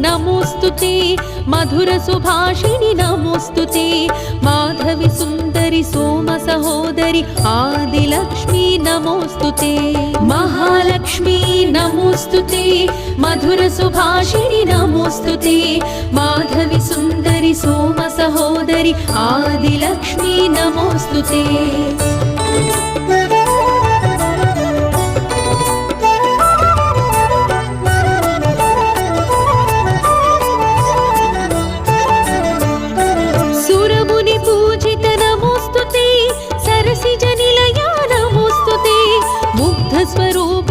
नमोस्तुते मधुर सुभाषिणि नमोस्तुते माधवी सुंदरी सोम सहोदरी आदिलक्ष्मी नमोस्तुते महालक्ष्मी नमोस्तुते मधुर सुभाषिणि नमोस्तुते माधवी सुंदरी सोम सहोदरी आदिलक्ष्मी नमोस्तुते स्वरूप